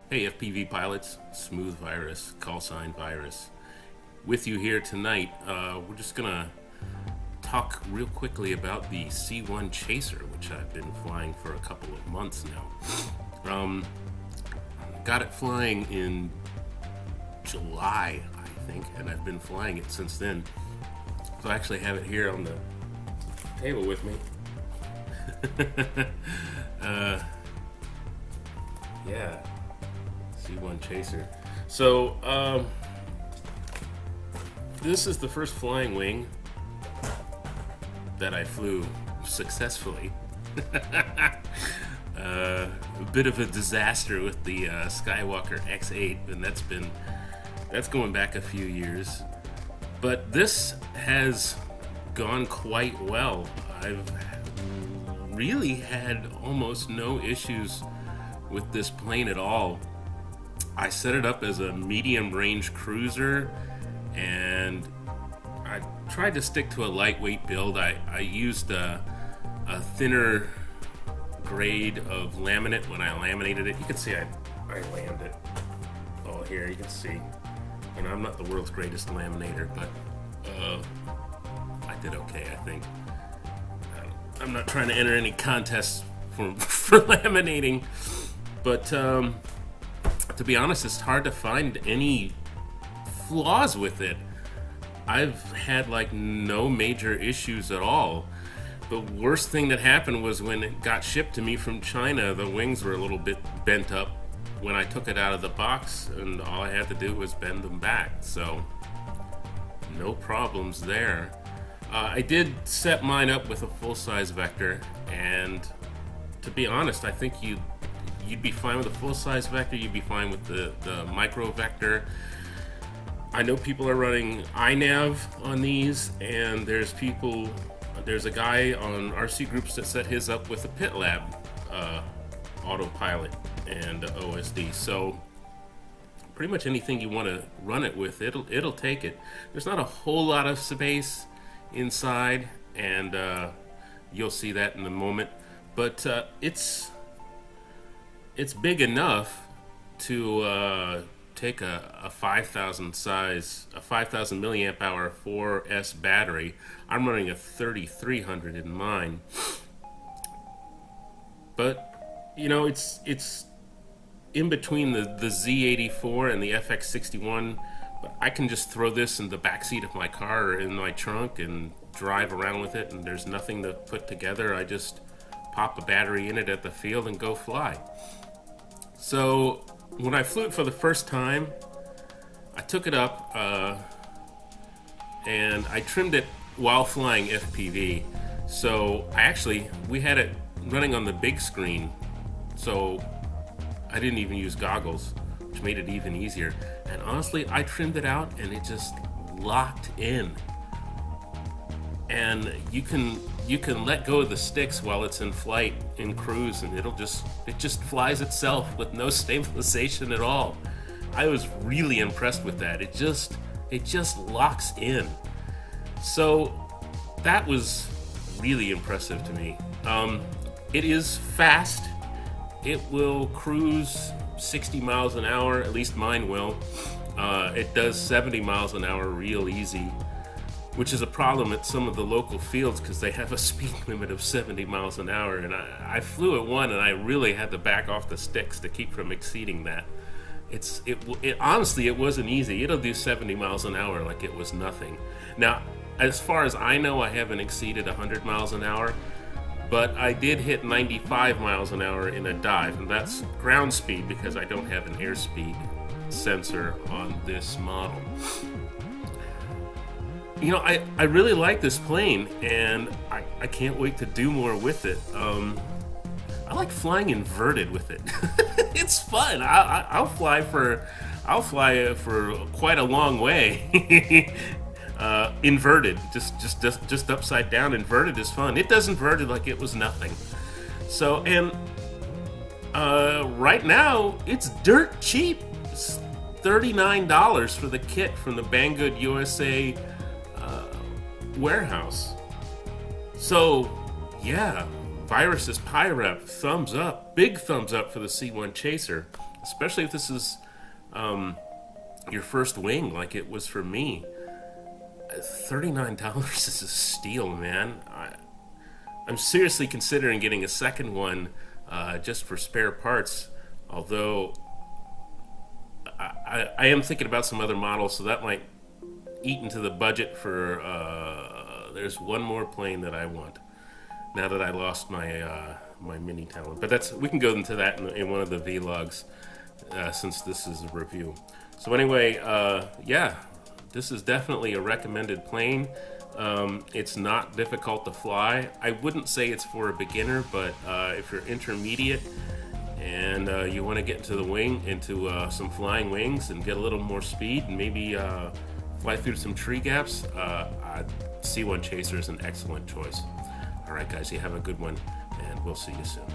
Hey FPV pilots, Smooth Virus, call sign Virus, with you here tonight. We're just gonna talk real quickly about the C1 Chaser, which I've been flying for a couple of months now. Got it flying in July, I think, and I've been flying it since then. So I actually have it here on the table with me. Yeah, C1 Chaser. So, this is the first flying wing that I flew successfully. A bit of a disaster with the Skywalker X8, and that's going back a few years. But this has gone quite well. I've really had almost no issues with this plane at all. I set it up as a medium range cruiser, and I tried to stick to a lightweight build. I used a thinner grade of laminate when I laminated it. You can see I lammed it all here, you can see. And I'm not the world's greatest laminator, but I did okay, I think. I'm not trying to enter any contests for laminating, but to be honest, it's hard to find any flaws with it. I've had like no major issues at all. The worst thing that happened was when it got shipped to me from China, the wings were a little bit bent up when I took it out of the box, and all I had to do was bend them back. So no problems there. I did set mine up with a full-size vector, and to be honest, I think you'd be fine with a full-size vector. You'd be fine with the micro vector. I know people are running iNav on these, and there's a guy on RCGroups that set his up with a PitLab autopilot and OSD. So pretty much anything you want to run it with, it'll take it. There's not a whole lot of space inside, and you'll see that in a moment, but it's big enough to take a 5,000 milliamp hour 4S battery. I'm running a 3300 in mine, but you know, it's in between the Z84 and the FX61. But I can just throw this in the backseat of my car or in my trunk and drive around with it, and there's nothing to put together. I just pop a battery in it at the field and go fly. So when I flew it for the first time, I took it up and I trimmed it while flying FPV. So we had it running on the big screen, so I didn't even use goggles, which made it even easier. And honestly, I trimmed it out and it just locked in. And you can let go of the sticks while it's in flight in cruise, and it just flies itself with no stabilization at all. I was really impressed with that. It just locks in. So that was really impressive to me. It is fast. It will cruise 60 miles an hour, at least mine will. It does 70 miles an hour real easy, which is a problem at some of the local fields because they have a speed limit of 70 miles an hour, and I flew at one and I really had to back off the sticks to keep from exceeding that. Honestly, it wasn't easy. It'll do 70 miles an hour like it was nothing. Now, as far as I know, I haven't exceeded 100 miles an hour, but I did hit 95 miles an hour in a dive, and that's ground speed because I don't have an airspeed sensor on this model. You know, I really like this plane, and I can't wait to do more with it. I like flying inverted with it. It's fun. I'll fly for quite a long way. Inverted, just upside down. Inverted is fun. It does inverted like it was nothing. So, and right now it's dirt cheap. It's $39 for the kit from the Banggood USA warehouse. So yeah, Virus's Pyrep, thumbs up, big thumbs up for the C1 Chaser. especially if this is your first wing, like it was for me. $39 is a steal, man. I'm seriously considering getting a second one just for spare parts, although I am thinking about some other models, so that might eat into the budget for there's one more plane that I want now that I lost my my mini Talon, but we can go into that in one of the vlogs since this is a review. So anyway, yeah, this is definitely a recommended plane. It's not difficult to fly. I wouldn't say it's for a beginner, but if you're intermediate and you want to get into the wing, into some flying wings and get a little more speed and maybe fly through some tree gaps, C1 Chaser is an excellent choice. All right, guys, you have a good one, and we'll see you soon.